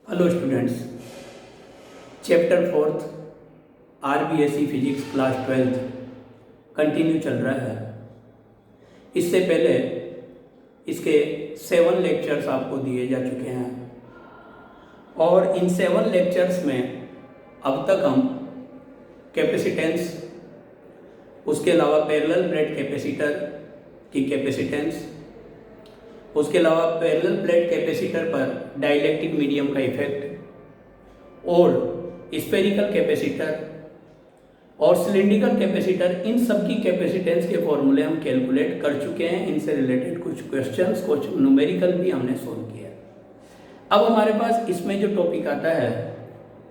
Hello students, chapter fourth RBSE physics class 12th continue चल रहा है। इससे पहले इसके 7 लेक्चर्स आपको दिए जा चुके हैं और इन 7 लेक्चर्स में अब तक हम कैपेसिटेंस, उसके अलावा पैरेलल प्लेट कैपेसिटर की कैपेसिटेंस, उसके अलावा पैरेलल प्लेट कैपेसिटर पर डाइलेक्ट्रिक मीडियम का इफेक्ट और स्फेरिकल कैपेसिटर और सिलिंड्रिकल कैपेसिटर, इन सब की कैपेसिटेंस के फॉर्मूले हम कैलकुलेट कर चुके हैं। इनसे रिलेटेड कुछ क्वेश्चंस, कुछ न्यूमेरिकल भी हमने सोल्व किया। अब हमारे पास इसमें जो टॉपिक आता है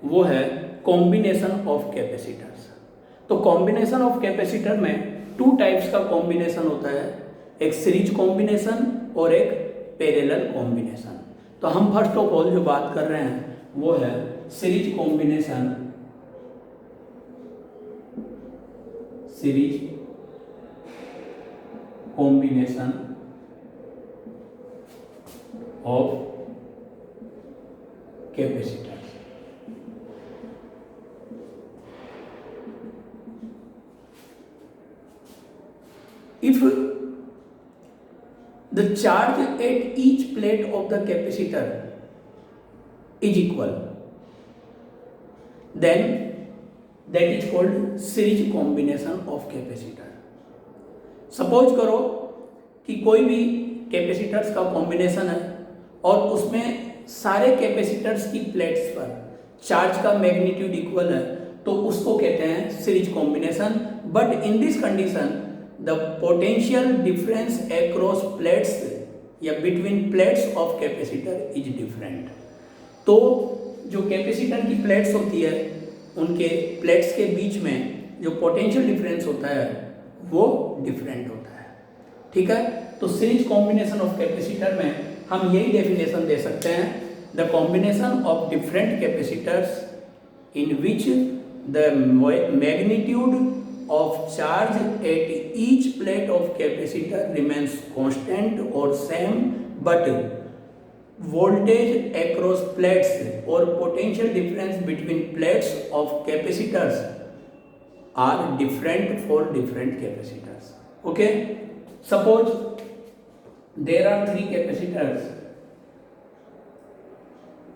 वो है कॉम्बिनेशन ऑफ कैपेसिटर्स। तो कॉम्बिनेशन ऑफ कैपेसिटर में 2 टाइप्स का कॉम्बिनेशन होता है, एक सीरीज कॉम्बिनेशन और एक पैरेलल कॉम्बिनेशन। तो हम फर्स्ट ऑफ ऑल जो बात कर रहे हैं वो है series combination, series combination of capacitor. If the charge at each plate of the capacitor is equal, then that is called series combination of capacitor. Suppose करो कि कोई भी कैपेसिटर्स का कॉम्बिनेशन है और उसमें सारे कैपेसिटर्स की प्लेट्स पर चार्ज का मैग्नीट्यूड इक्वल है, तो उसको कहते हैं series combination. But in this condition the potential difference across plates या between plates of capacitor is different। तो जो कैपेसिटर की प्लेट्स होती है उनके प्लेट्स के बीच में जो पोटेंशियल डिफरेंस होता है वो डिफरेंट होता है। ठीक है, तो सीरीज कॉम्बिनेशन ऑफ कैपेसिटर में हम यही डेफिनेशन दे सकते हैं, the combination of different capacitors in which the magnitude of charge at each plate of capacitor remains constant or same, but voltage across plates or potential difference between plates of capacitors are different for different capacitors. Okay, suppose there are 3 capacitors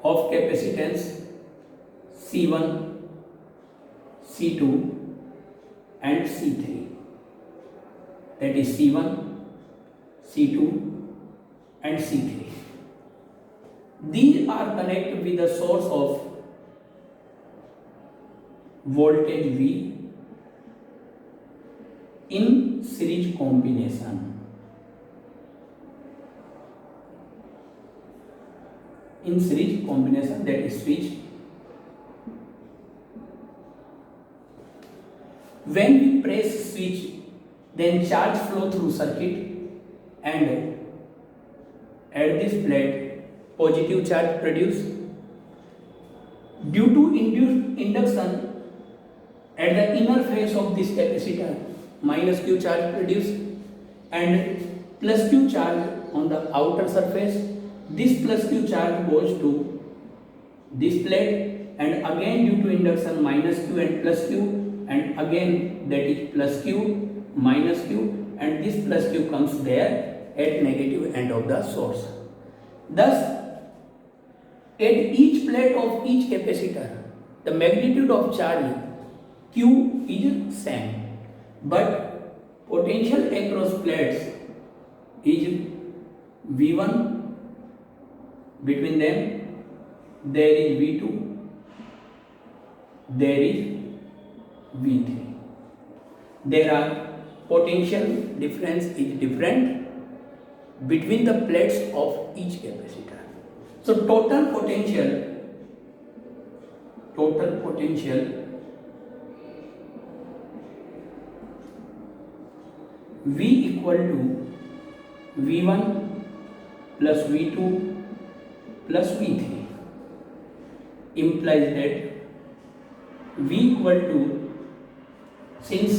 of capacitance C1, C2 and C3, that is C1, C2 and C3. These are connected with the source of voltage V in series combination. In series combination, that is switch. When we press switch, then charge flow through circuit and at this plate positive charge produce. Due to induced induction at the inner face of this capacitor, minus Q charge produce and plus Q charge on the outer surface. This plus Q charge goes to this plate and again due to induction minus Q and plus Q, and again that is plus Q minus Q, and this plus Q comes there at negative end of the source. Thus at each plate of each capacitor the magnitude of charge Q is same, but potential across plates is V1, between them there is V2, there is V3. There are potential difference is different between the plates of each capacitor. So total potential V equal to V1 plus V2 plus V3 implies that V equal to, since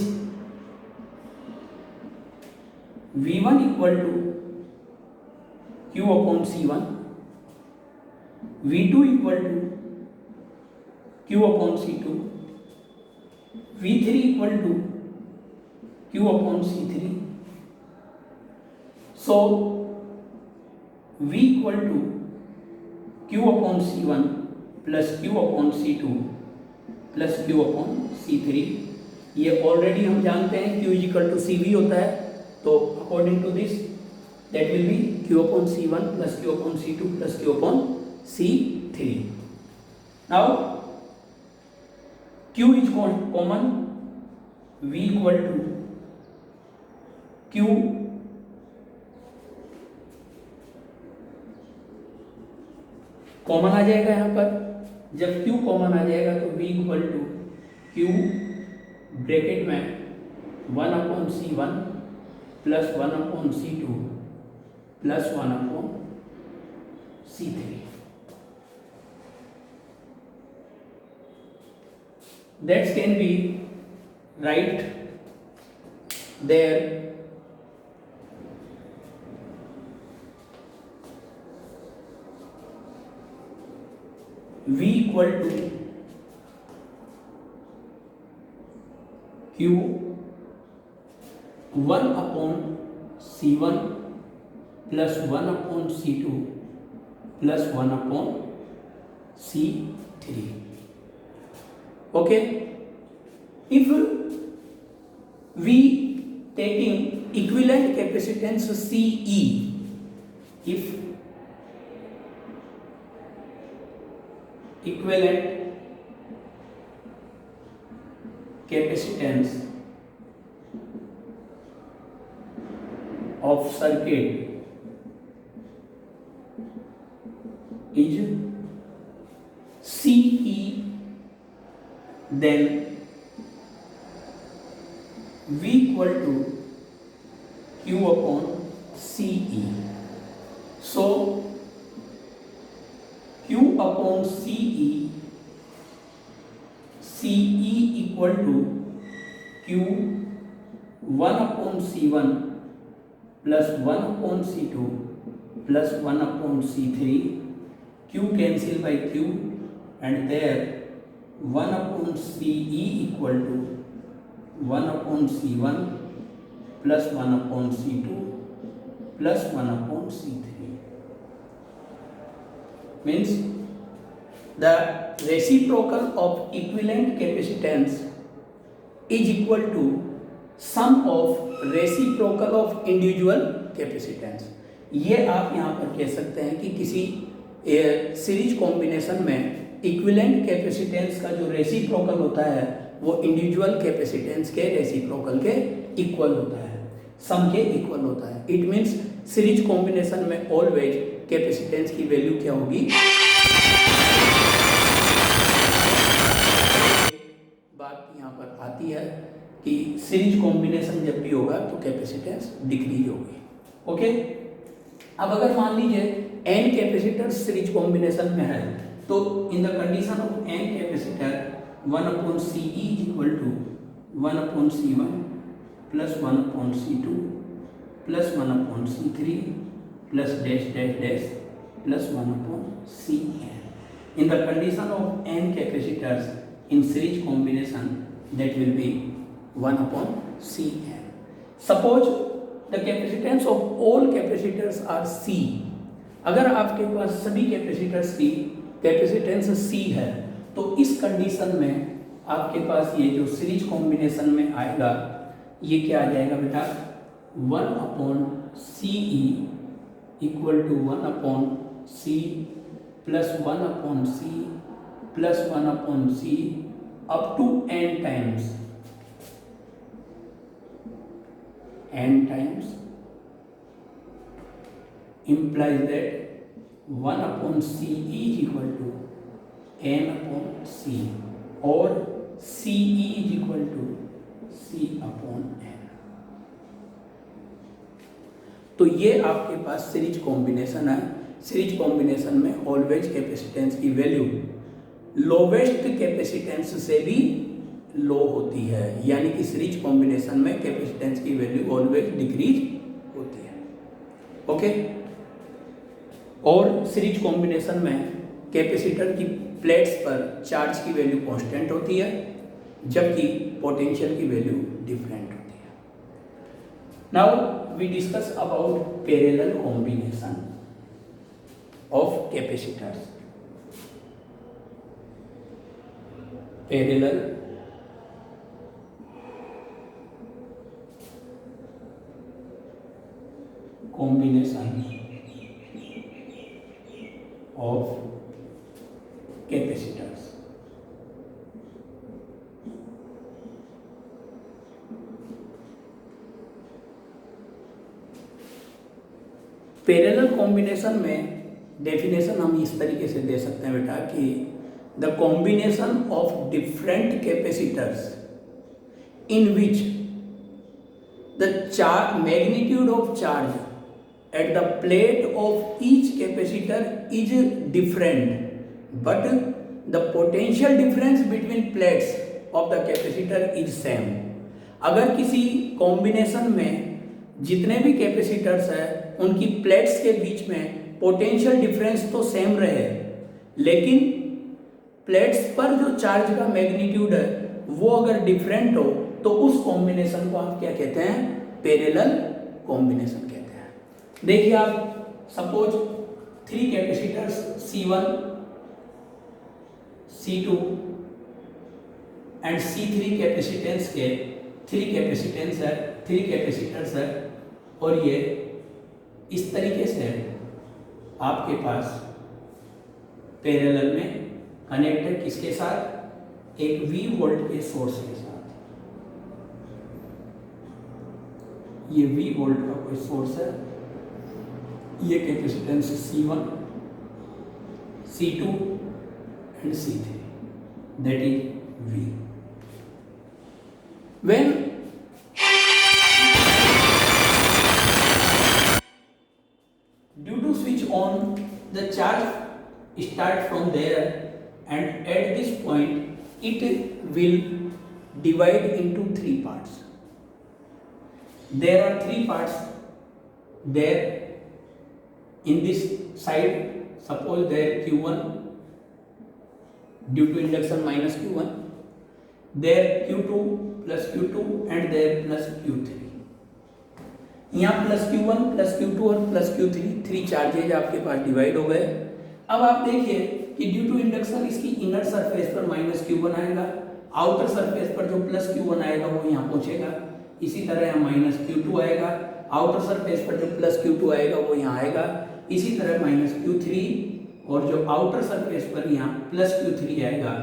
V1 equal to Q upon C1 V2 equal to Q upon C2, V3 equal to Q upon C3. So V equal to Q upon C1 plus Q upon C2 plus Q upon C3. ये already हम जानते हैं Q equal to CV होता है, तो according to this that will be Q upon C1 plus Q upon C2 plus Q upon C3. Now Q is common, V equal to Q common आ जाएगा यहाँ पर. जब Q कॉमन आ जाएगा तो V equal to Q bracket में 1 upon C1 plus 1 upon C2 plus 1 upon C3. That can be right there. V equal to Q 1 upon C1 plus 1 upon C2 plus 1 upon C3. Okay, if we taking equivalent capacitance CE, if equivalent capacitance of circuit is CE, then V equal to Q upon CE. So Q upon CE, CE equal to Q 1 upon C1 plus 1 upon C2 plus 1 upon C3. Q cancel by Q, and there 1 upon CE equal to 1 upon C1 plus 1 upon C2 plus 1 upon C3. Means the reciprocal of equivalent capacitance is equal to sum of reciprocal of individual capacitance. ये आप यहाँ पर कह सकते हैं कि किसी series combination में इक्विवेलेंट कैपेसिटेंस का जो रेसिप्रोकल होता है वो इंडिविजुअल कैपेसिटेंस के रेसिप्रोकल के इक्वल होता है, सम के इक्वल होता है. इट मीन्स सीरीज कॉम्बिनेशन में ऑलवेज कैपेसिटेंस की वैल्यू क्या होगी. बात यहाँ पर आती है कि सीरीज कॉम्बिनेशन जब भी होगा तो कैपेसिटेंस डिक्रीज होगी. ओके, अब अगर मान लीजिए n कैपेसिटर सीरीज कॉम्बिनेशन में है तो in the condition of n capacitor 1 upon CE is equal to 1 upon C1 plus 1 upon C2 plus 1 upon C3 plus dash dash dash plus 1 upon Cn. In the condition of n capacitors in series combination, that will be 1 upon Cn. Suppose the capacitance of all capacitors are C. अगर आपके पास सभी capacitors की capacitance C है तो इस condition में आपके पास ये जो सीरीज कॉम्बिनेशन में आएगा ये क्या आ जाएगा बेटा, 1 upon CE equal to 1 upon C plus 1 upon C plus 1 upon C up to n times. n times implies that 1 upon CE is equal to n upon C or CE is equal to C upon n. तो ये आपके पास series combination है. Series combination में always capacitance की value lowest capacitance से भी low होती है, यानी कि सीरीज कॉम्बिनेशन में कैपेसिटेंस की वैल्यू ऑलवेज डिक्रीज होती है. ओके, और सीरीज कॉम्बिनेशन में कैपेसिटर की प्लेट्स पर चार्ज की वैल्यू कांस्टेंट होती है, जबकि पोटेंशियल की वैल्यू डिफरेंट होती है। Now we discuss about parallel combination of capacitors. Parallel combination of capacitors. Parallel combination में डेफिनेशन हम इस तरीके से दे सकते हैं बेटा कि the combination of different capacitors in which the charge magnitude of charge at the plate of each capacitor is different, but the potential difference between plates of the capacitor is same. अगर किसी combination में जितने भी capacitors हैं उनकी plates के बीच में potential difference तो सेम रहे, लेकिन प्लेट्स पर जो चार्ज का मैग्नीट्यूड है वो अगर डिफरेंट हो तो उस कॉम्बिनेशन को आप क्या कहते हैं? पैरेलल कॉम्बिनेशन कहते हैं। देखिए आप suppose 3 capacitors C1, C2 and C3 capacitance के 3 कैपेसिटर्स है और ये इस तरीके से आपके पास पैरेलल में कनेक्टेड किसके साथ? एक V वोल्ट के सोर्स के साथ। ये V वोल्ट का कोई सोर्स है, ये capacitance C1, C2 and C3, that is V. When due to switch on, the charge start from there and at this point it will divide into 3 parts. There are 3 parts there. In this side, suppose there Q1 due to induction minus Q1, there Q2 plus Q2 and there plus Q3. यहाँ plus Q1 plus Q2 और plus Q3 3 charges आपके पास divide हो गए। अब आप देखिए कि due to induction इसकी इनर सरफेस पर माइनस Q1 आएगा, आउटर सरफेस पर जो प्लस Q1 आएगा वो यहाँ पहुँचेगा, इसी तरह यहाँ माइनस Q2 आएगा, आउटर सरफेस पर जो प्लस Q2 आएगा वो यहाँ आएगा, इसी तरह माइनस Q3 और जो आउटर सरफेस पर यहाँ प्लस Q3 आएगा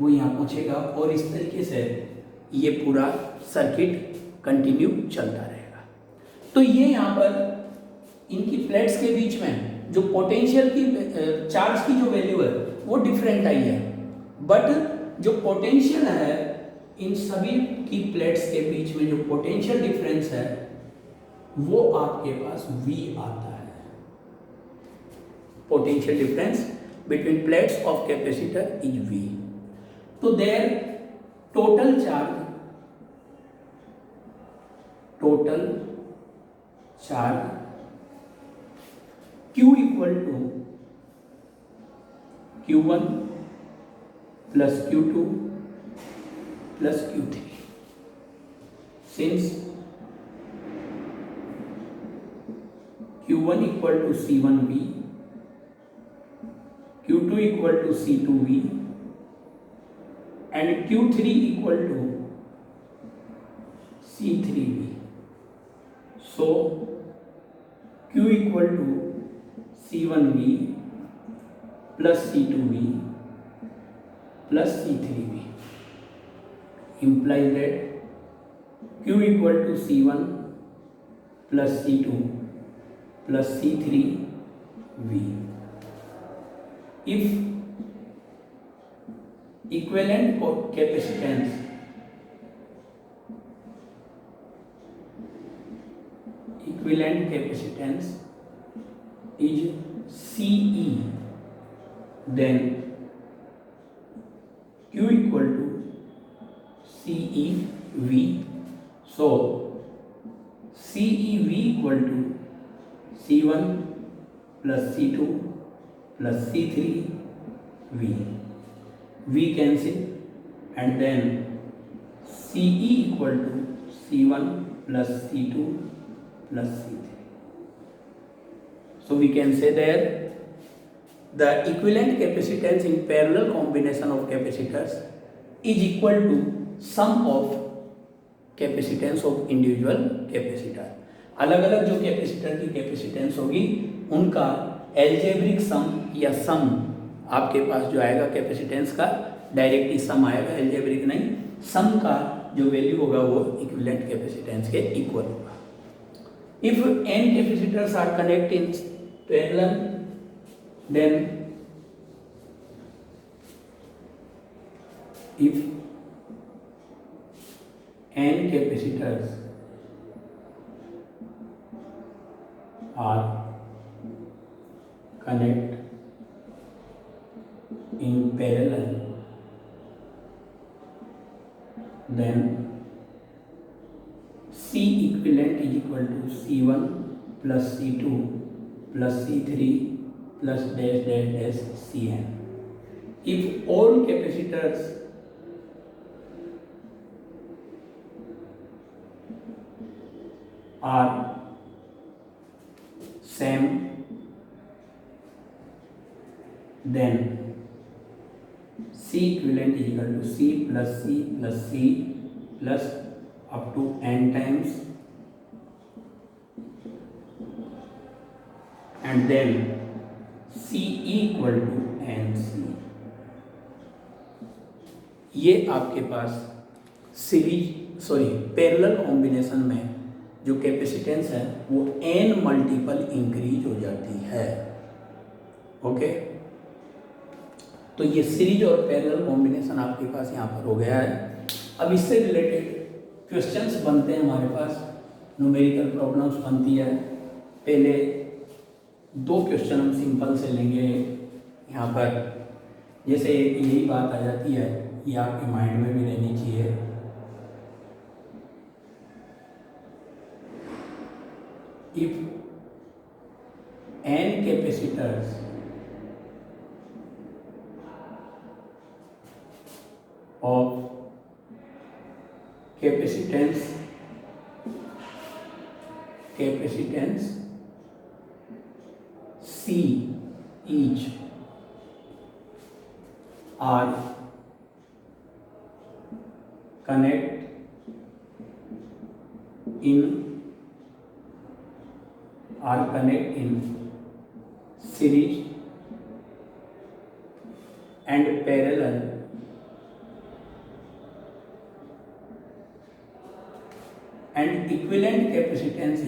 वो यहाँ पहुँचेगा और इस तरीके से ये पूरा सर्किट कंटिन्यू चलता रहेगा। तो ये यहाँ पर इनकी प्लेट्स के बीच में जो पोटेंशियल की चार्ज की जो वैल्यू है वो डिफरेंट आई है, बट जो पोटेंशियल है इन सभी की प्लेट्स के बीच में जो पोटेंशियल डिफरेंस है वो आपके पास V आता है। Potential difference between plates of capacitor is V. So their total charge Q equal to Q1 plus Q2 plus Q3. Since Q1 equal to C1V, Q2 equal to C2V and Q3 equal to C3V. So Q equal to C1V plus C2V plus C3V implies that Q equal to C1 plus C2 plus C3V. If equivalent capacitance is CE, then Q equal to CEV. So CEV equal to C1 plus C2 plus C3 V cancel, and then CE equal to C1 plus C2 plus C3. So we can say that the equivalent capacitance in parallel combination of capacitors is equal to sum of capacitance of individual capacitor. अलग अलग जो capacitor की capacitance होगी उनका algebraic sum या सम आपके पास जो आएगा कैपेसिटेंस का, डायरेक्टली सम आएगा, एल्जेब्रिक नहीं, सम का जो वैल्यू होगा वो इक्विवेलेंट कैपेसिटेंस के इक्वल होगा। If n capacitors are connect in parallel then if n capacitors are connect in parallel, then C equivalent is equal to C1 plus C2 plus C3 plus dash dash dash Cn. If all capacitors are same, then C equivalent is equal to C plus C plus C plus up to n times, and then C equal to NC. ये आपके पास parallel combination में जो capacitance है वो n multiple increase हो जाती है। Okay, तो ये सीरीज और पैरेलल कॉम्बिनेशन आपके पास यहाँ पर हो गया है। अब इससे रिलेटेड क्वेश्चंस बनते हैं हमारे पास, न्यूमेरिकल प्रॉब्लम्स बनती है। पहले दो क्वेश्चन हम सिंपल से लेंगे यहाँ पर, जैसे यही बात आ जाती है, ये आपके माइंड में भी रहनी चाहिए। If n capacitors of capacitance C each are connect in series and parallel, and equivalent capacitance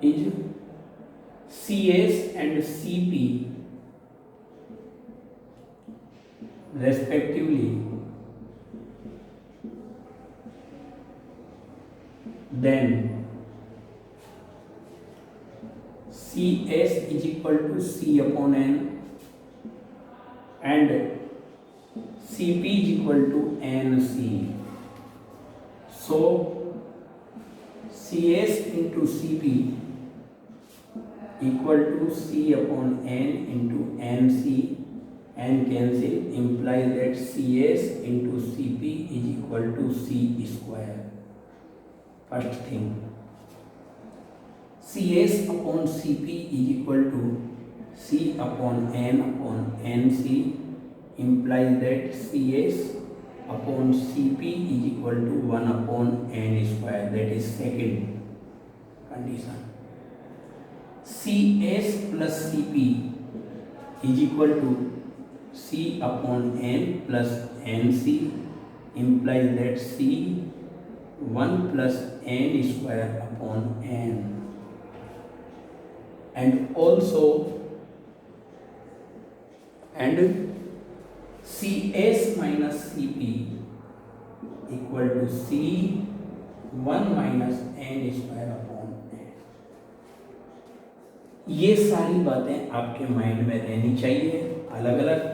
is CS and CP respectively, then CS is equal to C upon N and CP is equal to NC. So CS into CP equal to C upon N into NC, and cancel, implies that CS into CP is equal to C square. First thing, CS upon CP is equal to C upon NC, implies that CS upon CP is equal to 1 upon N square. That is second condition. CS plus CP is equal to C upon N plus NC, implies that C 1 plus N square upon N, and also CS minus CP equal to C 1 minus N square upon N। ये सारी बातें आपके mind में रहनी चाहिए। अलग अलग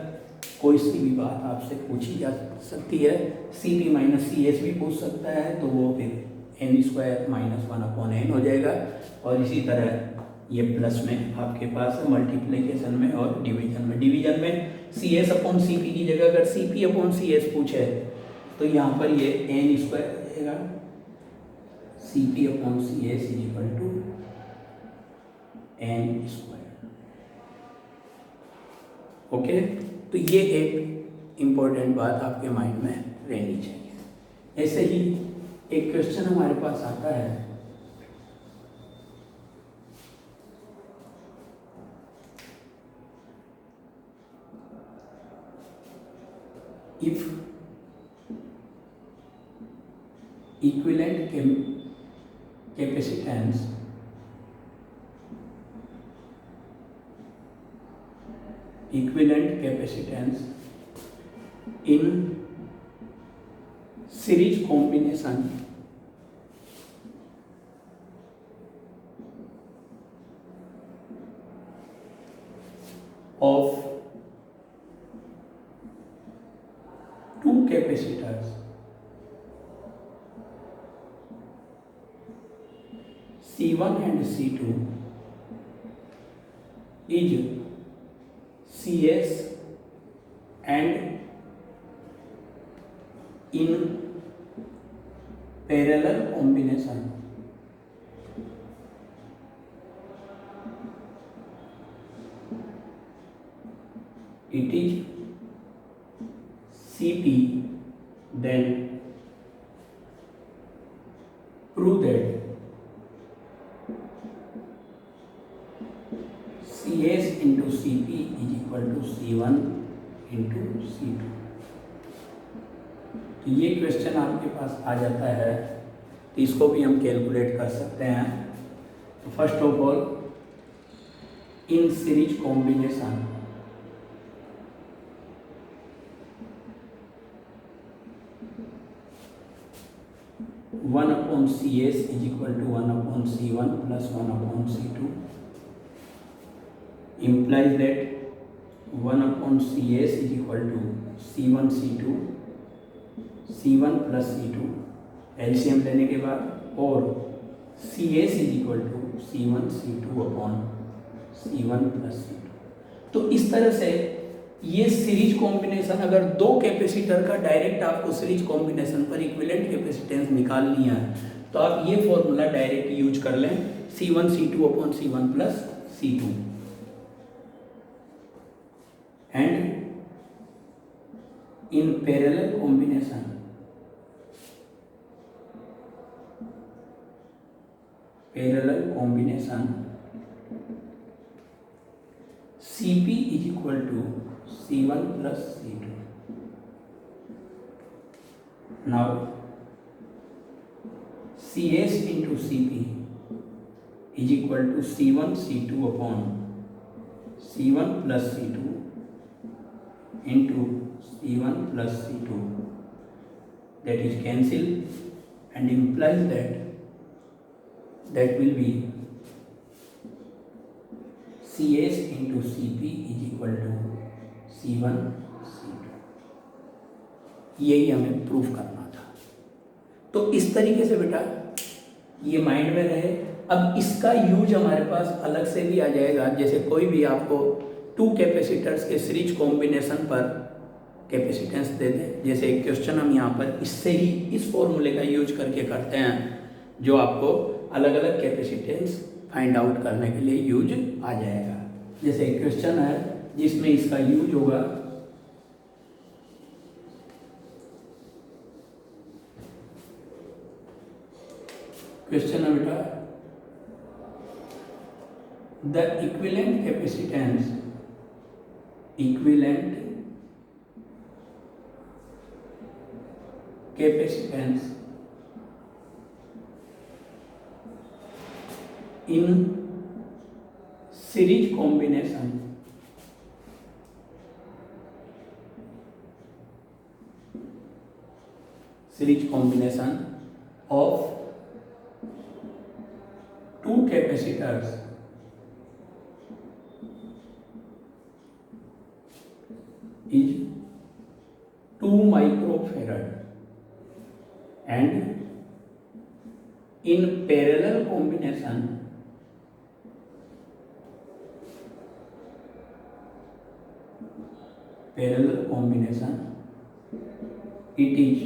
कोई सी भी बात आपसे पूछी जा सकती है। सकती है। C P minus C S भी पूछ सकता है, तो वो फिर एन स्क्वायर माइनस 1/n हो जाएगा। और इसी तरह ये प्लस में आपके पास मल्टीप्लिकेशन में और डिवीजन में C S upon C P की जगह अगर C P upon C S पूछे तो यहाँ पर ये एन स्क्वायर रहेगा, C P upon C S is equal to n square. Okay, तो ये एक इम्पोर्टेंट बात आपके माइंड में रहनी चाहिए। ऐसे ही एक क्वेश्चन हमारे पास आता है, if equivalent capacitance in series combination of two capacitors C1 and C2 is CS and in parallel combination it is CP, then prove that CS into CP is equal to C1 into C2। तो ये question आपके पास आ जाता है, तो इसको भी हम calculate कर सकते हैं। तो first of all in series combination one upon C S is equal to 1/C1 plus 1/C2 implies that 1/CS is equal to C1 C2 C1 plus C2 LCM लेने के बाद, और CS is equal to C1 C2 upon C1 plus C2। तो इस तरह से ये series combination, अगर दो कैपेसिटर का डायरेक्ट आपको सीरीज कॉम्बिनेशन पर इक्विवेलेंट कैपेसिटेंस निकालनी है तो आप ये फॉर्मूला डायरेक्ट यूज कर लें, C1 C2 upon C1 plus C2 and in parallel combination CP is equal to C1 plus C2। now CS into CP is equal to C1 C2 upon C1 plus C2 into C1 plus C2, that is cancelled and implies that will be CS into CP is equal to C1 C2। यही हमें proof करना था। तो इस तरीके से बेटा ये माइंड में रहे। अब इसका यूज हमारे पास अलग से भी आ जाएगा, जैसे कोई भी आपको टू कैपेसिटर्स के सीरीज कॉम्बिनेशन पर कैपेसिटेंस दे दे, जैसे एक क्वेश्चन हम यहाँ पर इससे ही इस फॉर्मूले का यूज करके करते हैं, जो आपको अलग अलग कैपेसिटेंस फाइंड आउट करने के लिए यूज आ जाएगा। जैसे एक क्वेश्चन है जिसमें इसका यूज होगा, क्वेश्चन है बेटा the equivalent capacitance in series combination of two capacitors is 2 micro and in parallel combination it is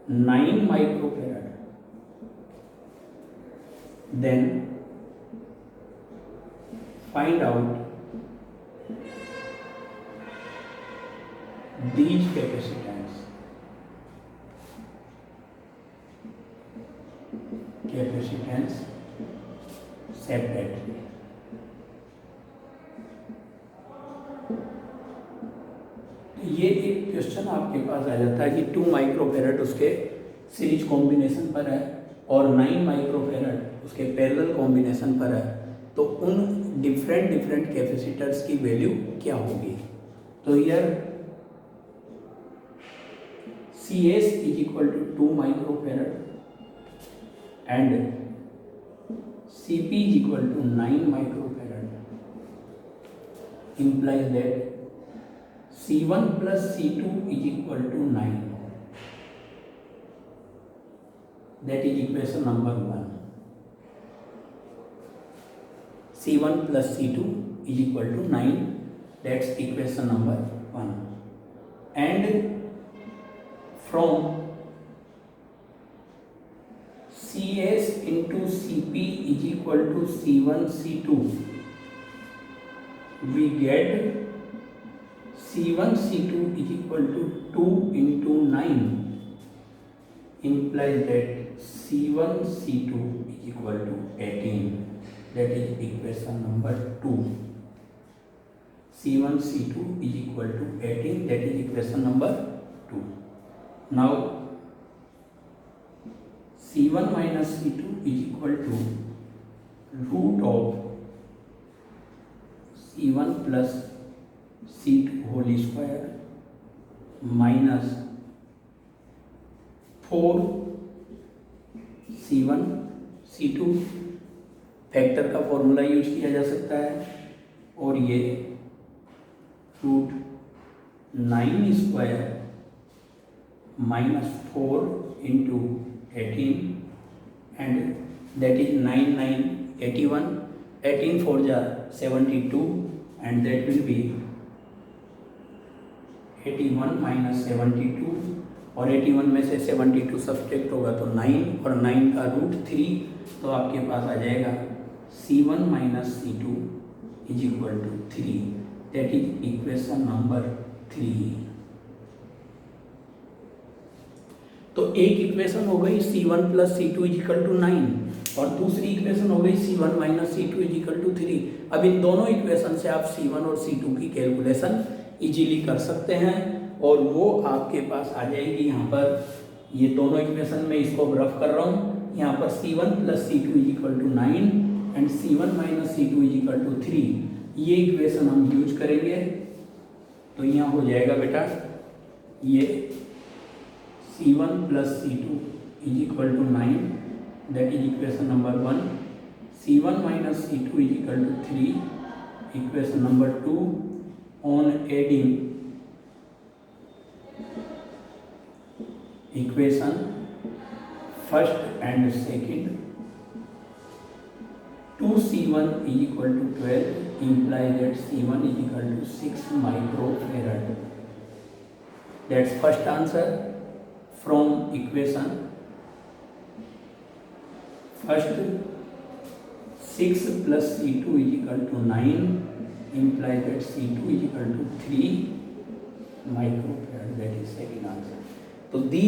9 microfarad, then find out these capacitance separately. ये एक क्वेश्चन आपके पास आ जाता है कि 2 माइक्रोफेरेड उसके सीरीज कॉम्बिनेशन पर है और 9 माइक्रोफेरेड उसके पैरेलल कॉम्बिनेशन पर है, तो उन डिफरेंट कैपेसिटर्स की वैल्यू क्या होगी। तो here CS is equal to 2 microfarad and CP is equal to 9 microfarad, implies that C1 plus C2 is equal to 9. That is equation number 1. C1 plus C2 is equal to 9. That's equation number 1. And from CS into CP is equal to C1 C2, we get C1 C2 is equal to 2 into 9, implies that C1 C2 is equal to 18. That is equation number 2. C1 C2 is equal to 18. That is equation number 2. Now C1 minus C2 is equal to root of C1 plus C2 whole square minus 4 C1 C2 factor का formula use किया जा सकता है, और ये root 9 square minus 4 into 18 and that is 9 9 81, 18 4 जा 72 and that will be 81 minus 72, और 81 में से 72 सब्सट्रैक्ट होगा तो 9 और 9 का रूट 3, तो आपके पास आ जाएगा C1 minus C2 is equal to 3. That is equation number 3. तो एक इक्वेशन हो गई C1 plus C2 is equal to 9 और दूसरी इक्वेशन हो गई C1 minus C2 is equal to 3. अब इन दोनों इक्वेशन से आप C1 और C2 की कैलकुलेशन इजीली कर सकते हैं और वो आपके पास आ जाएगी। यहाँ पर ये दोनों इक्वेशन में इसको रफ कर रहा हूँ, यहाँ पर C1 plus C2 is equal to 9 and C1 minus C2 is equal to 3, ये इक्वेशन हम यूज करेंगे। तो यहाँ हो जाएगा बेटा ये C1 plus C2 is equal to 9, that is equation number 1. C1 minus C2 is equal to 3, equation number 2. On adding equation first and second, 2C1 is equal to 12, implies that C1 is equal to 6 microfarad. That's first answer from equation first. 6 plus C2 is equal to 9, implies that C2 is equal to 3 microfarad. That is second answer. So the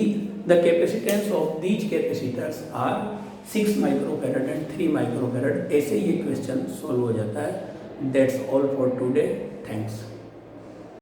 capacitance of these capacitors are 6 microfarad and 3 microfarad. ऐसे ये question solve हो जाता है. That's all for today. Thanks.